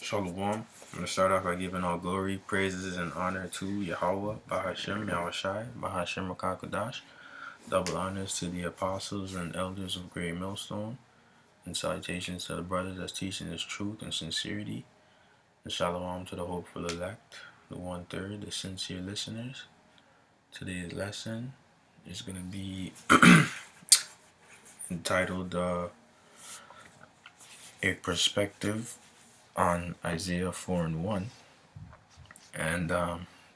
Shalom. I'm going to start off by giving all glory, praises, and honor to Yahweh, Bahashem, Yahushai, Bahashem Rakakadash. Double honors to the apostles and elders of Great Millstone, and salutations to the brothers that's teaching this truth and sincerity. And shalom to the hopeful elect, the 1/3, the sincere listeners. Today's lesson is going to be entitled A Perspective on Isaiah 4 and 1. And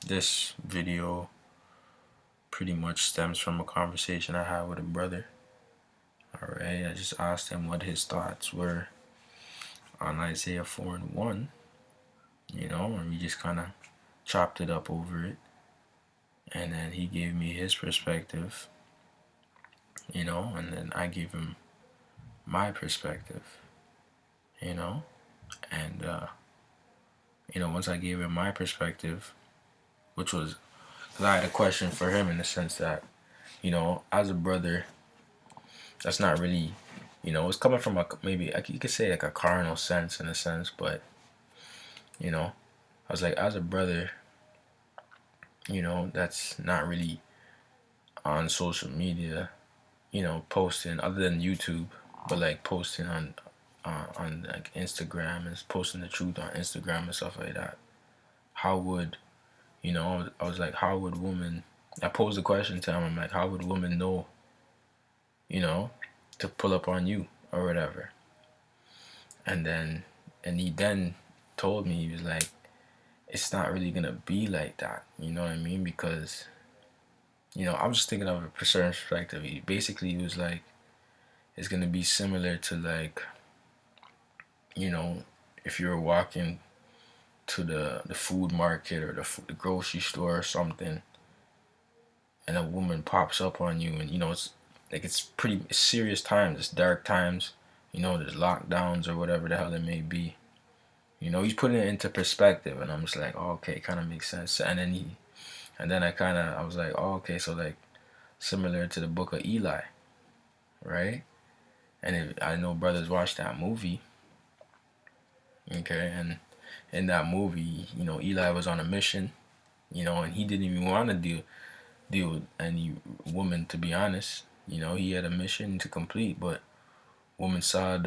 this video pretty much stems from a conversation I had with a brother. Alright, I just asked him what his thoughts were on Isaiah 4 and 1, and we just kind of chopped it up over it. And then he gave me his perspective, and then I gave him my perspective, and, once I gave him my perspective, which was, because I had a question for him in the sense that, as a brother, that's not really, it's coming from maybe you could say like a carnal sense in a sense, but I was like, as a brother, that's not really on social media, posting other than YouTube, but like posting on like Instagram and posting the truth on Instagram and stuff like that. How would, I was like, how would women? I posed the question to him. I'm like, how would women know, to pull up on you or whatever? And he then told me, he was like, it's not really gonna be like that, you know what I mean? Because, I was just thinking of a certain perspective. He was like, it's gonna be similar to like, if you're walking to the food market or the grocery store or something, and a woman pops up on you, and it's like it's pretty serious times, it's dark times, there's lockdowns or whatever the hell it may be. He's putting it into perspective, and I'm just like, oh, okay, kind of makes sense. And then I was like, oh, okay, so like similar to the book of Eli, right? And I know brothers watch that movie, okay, and in that movie, Eli was on a mission, and he didn't even want to deal with any woman, to be honest. He had a mission to complete, but woman saw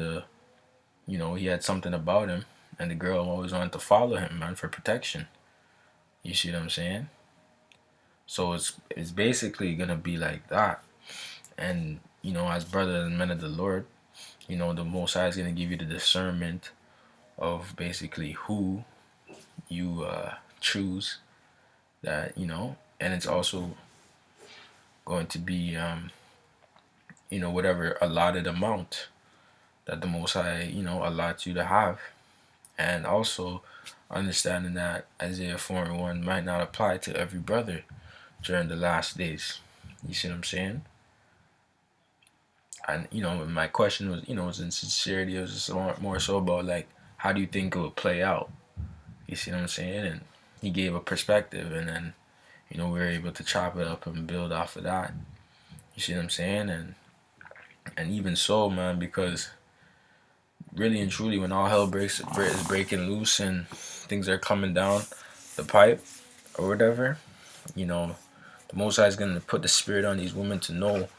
he had something about him, and the girl always wanted to follow him, man, for protection. You see what I'm saying? So it's basically gonna be like that. And as brothers and men of the Lord, the Most High is gonna give you the discernment of basically who you choose. That and it's also going to be whatever allotted amount that the Most High allots you to have, and also understanding that Isaiah 4 and 1 might not apply to every brother during the last days. You see what I'm saying? And my question was, was in sincerity. It was just more so about like, how do you think it would play out? You see what I'm saying? And he gave a perspective, and then we were able to chop it up and build off of that. You see what I'm saying? And even so, man, because really and truly, when all hell is breaking loose and things are coming down the pipe or whatever, the Most High is gonna put the spirit on these women to know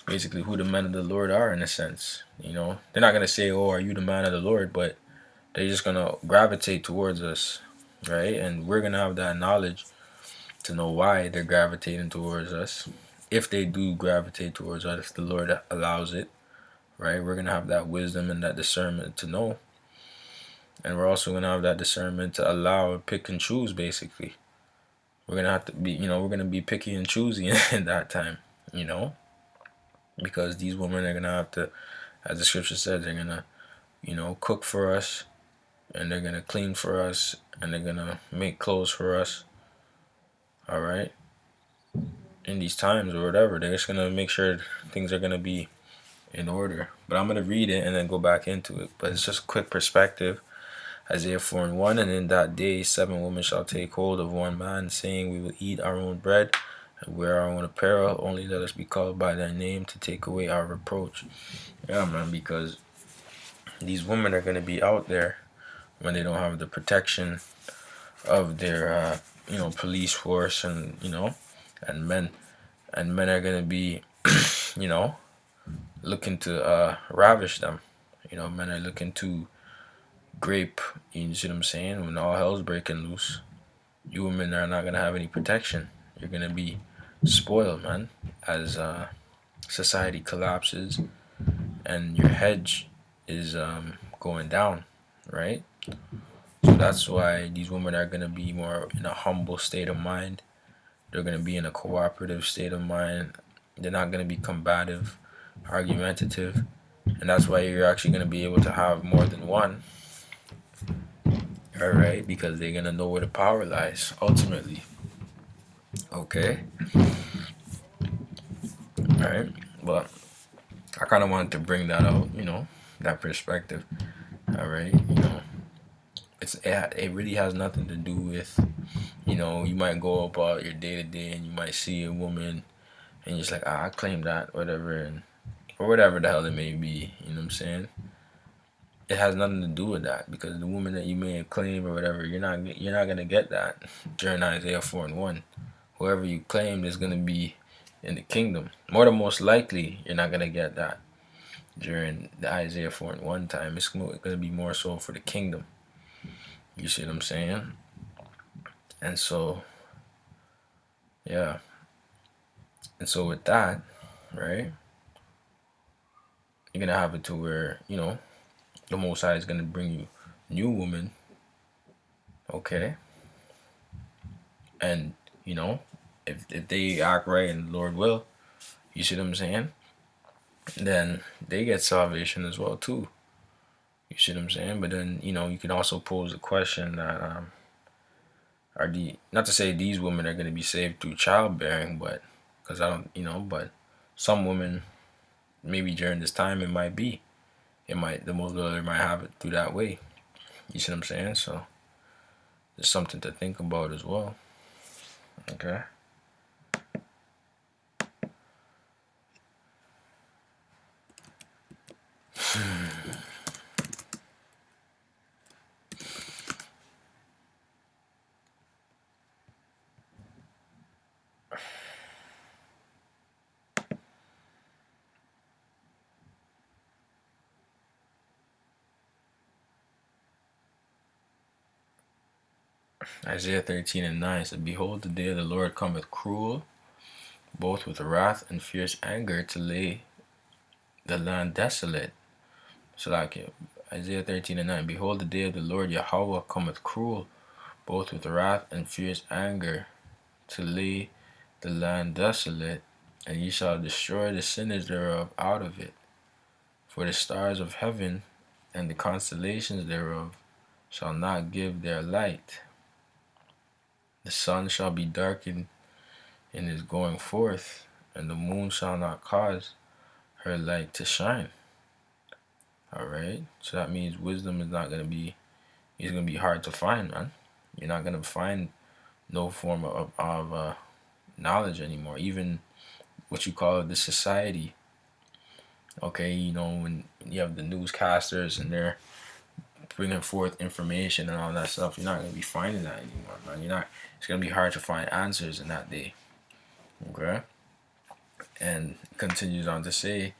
basically who the men of the Lord are, in a sense. They're not gonna say, "Oh, are you the man of the Lord?" But they're just gonna gravitate towards us, right? And we're gonna have that knowledge to know why they're gravitating towards us. If they do gravitate towards us, if the Lord allows it, right? We're gonna have that wisdom and that discernment to know. And we're also gonna have that discernment to allow and pick and choose, basically. We're gonna have to be, we're gonna be picky and choosy in that time, because these women are gonna have to, as the scripture says, they're gonna, cook for us, and they're gonna clean for us, and they're gonna make clothes for us. All right. In these times or whatever, they're just gonna make sure things are gonna be in order. But I'm gonna read it and then go back into it. But it's just a quick perspective. Isaiah 4 and 1, and in that day 7 women shall take hold of one man, saying, we will eat our own bread and wear our own apparel, only let us be called by thy name to take away our reproach. Yeah, man, because these women are going to be out there, when they don't have the protection of their police force, and and men are gonna be you know looking to ravish them. Men are looking to grape. You see what I'm saying? When all hell's breaking loose, you women are not gonna have any protection. You're gonna be spoiled, man, as society collapses and your hedge is going down, right? So that's why these women are gonna be more in a humble state of mind. They're gonna be in a cooperative state of mind. They're not gonna be combative, argumentative, and that's why you're actually gonna be able to have more than one. All right, because they're gonna know where the power lies ultimately. Okay, all right. But I kind of wanted to bring that out, that perspective. All right, it really has nothing to do with, you might go about your day to day and you might see a woman and you're just like, I claim that, whatever, and or whatever the hell it may be. You know what I'm saying? It has nothing to do with that, because the woman that you may claim or whatever, you're not gonna get that during Isaiah 4:1. Whoever you claim is gonna be in the kingdom. More than most likely, you're not gonna get that during the Isaiah 4:1 time. It's gonna be more so for the kingdom. You see what I'm saying? And so, yeah. And so with that, right, you're gonna have it to where the Most High is gonna bring you new woman, okay, and if they act right and the Lord will, you see what I'm saying, then they get salvation as well too. You see what I'm saying? But then you can also pose the question that are not to say these women are gonna be saved through childbearing, but because I don't but some women maybe during this time it might be. The most brother might have it through that way. You see what I'm saying? So there's something to think about as well. Okay. Isaiah 13:9 said, Behold, the day of the Lord cometh cruel, both with wrath and fierce anger, to lay the land desolate. So like Isaiah 13:9, Behold, the day of the Lord Yahweh cometh cruel, both with wrath and fierce anger, to lay the land desolate, and ye shall destroy the sinners thereof out of it. For the stars of heaven and the constellations thereof shall not give their light. The sun shall be darkened in his going forth, and the moon shall not cause her light to shine. Alright? So that means wisdom is not gonna be hard to find, man. You're not gonna find no form of knowledge anymore. Even what you call the society. Okay, when you have the newscasters and they're bringing forth information and all that stuff, you're not gonna be finding that anymore, man. It's gonna be hard to find answers in that day. Okay? And continues on to say,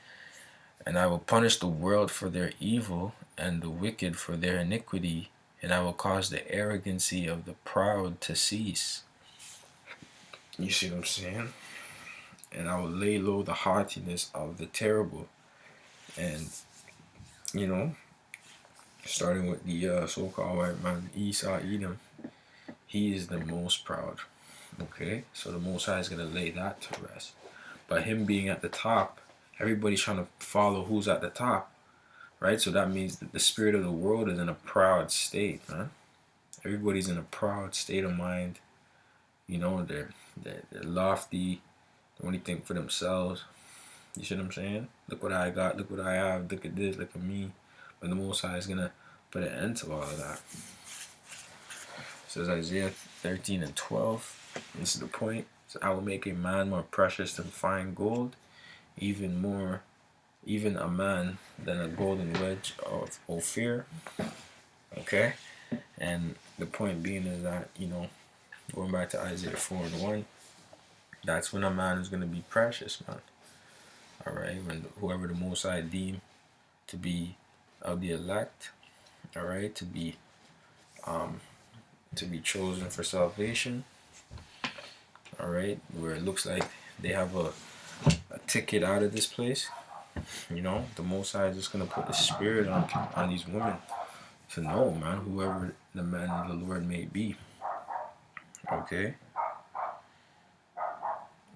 And I will punish the world for their evil, and the wicked for their iniquity, and I will cause the arrogancy of the proud to cease. You see what I'm saying? And I will lay low the haughtiness of the terrible. And, starting with the so-called white man, Esau, Edom, he is the most proud. Okay? So the Most High is going to lay that to rest. But him being at the top, everybody's trying to follow who's at the top. Right? So that means that the spirit of the world is in a proud state, man. Everybody's in a proud state of mind. They're lofty. They only think for themselves. You see what I'm saying? Look what I got. Look what I have. Look at this. Look at me. But the Most High is going to put an end to all of that. It says Isaiah 13:12. This is the point. It says, I will make a man more precious than fine gold, even a man than a golden wedge of Ophir. Okay? And the point being is that, going back to Isaiah 4:1, that's when a man is going to be precious, man. All right, when whoever the Most High deem to be of the elect, all right, um to be chosen for salvation, all right, where it looks like they have a ticket out of this place. The Most High is just gonna put the spirit on these women to know, man, whoever the man of the Lord may be. Okay,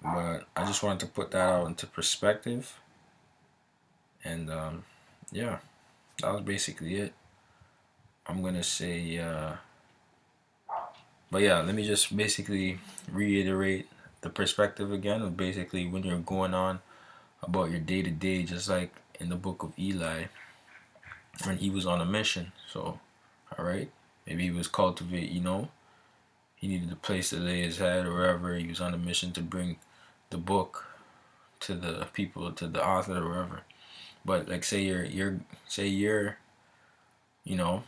but I just wanted to put that out into perspective, and yeah, that was basically it. I'm gonna say, but yeah, let me just basically reiterate the perspective again of basically when you're going on about your day to day, just like in the book of Eli when he was on a mission. So, all right, maybe he was cultivate, he needed a place to lay his head or wherever. He was on a mission to bring the book to the people, to the author or wherever. But like say you're you know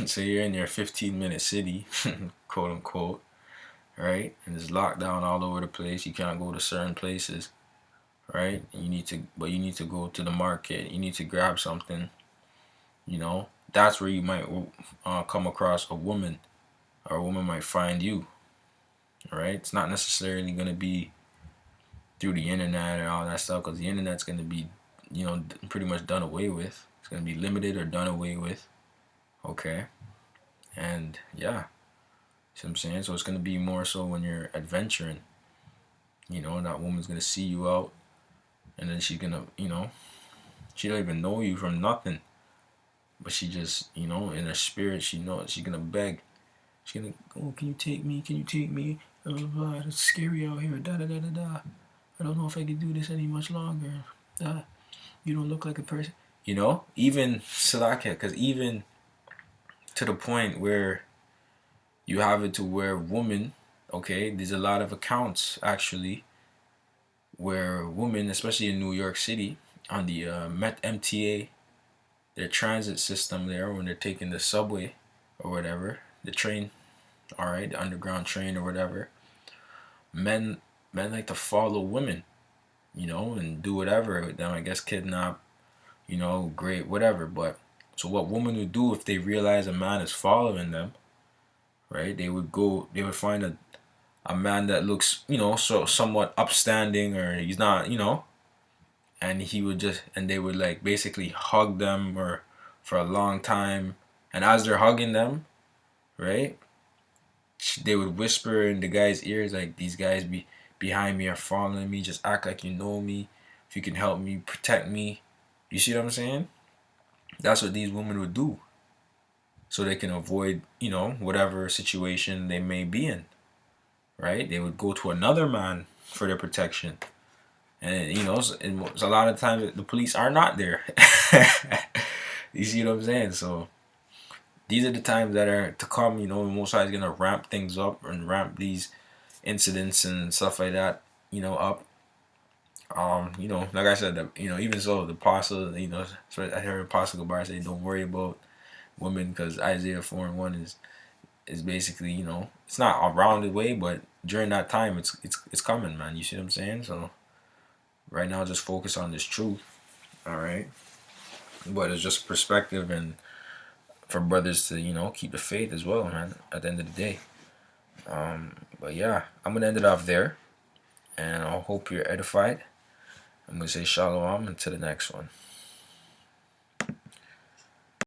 say you're in your 15-minute city, quote unquote, right? And it's locked down all over the place. You can't go to certain places, right? But you need to go to the market. You need to grab something. That's where you might come across a woman, or a woman might find you, right? It's not necessarily gonna be through the internet or all that stuff, because the internet's gonna be, pretty much done away with. It's gonna be limited or done away with. Okay, and yeah, see what I'm saying. So it's gonna be more so when you're adventuring. That woman's gonna see you out, and then she's gonna, she don't even know you from nothing, but she just, in her spirit, she knows she's gonna beg. She's gonna, oh, can you take me? Can you take me? It's scary out here. Da da da da da. I don't know if I can do this any much longer. You don't look like a person. Even Salakia, because even to the point where you have it to where women, okay, there's a lot of accounts actually where women, especially in New York City, on the MTA, their transit system there, when they're taking the subway or whatever, the train, all right, the underground train or whatever, men like to follow women, and do whatever with them. I guess kidnap, great, whatever. But so what women would do if they realize a man is following them, right? They would find a man that looks, so somewhat upstanding, or he's not, and they would like basically hug them or for a long time. And as they're hugging them, right, they would whisper in the guy's ears like, these guys behind me are following me. Just act like you know me. If you can help me, protect me. You see what I'm saying? That's what these women would do, so they can avoid, whatever situation they may be in, right? They would go to another man for their protection. And, a lot of times the police are not there. You see what I'm saying? So these are the times that are to come, Most High is going to ramp things up and ramp these incidents and stuff like that, up. Like I said, even so, the apostle, so I heard Apostle Gabar say, don't worry about women, because Isaiah 4:1 is basically, it's not a rounded way, but during that time, it's coming, man. You see what I'm saying? So right now, just focus on this truth, all right? But it's just perspective, and for brothers to, keep the faith as well, man, at the end of the day. But yeah, I'm going to end it off there, and I hope you're edified. I'm going to say shalom until the next one.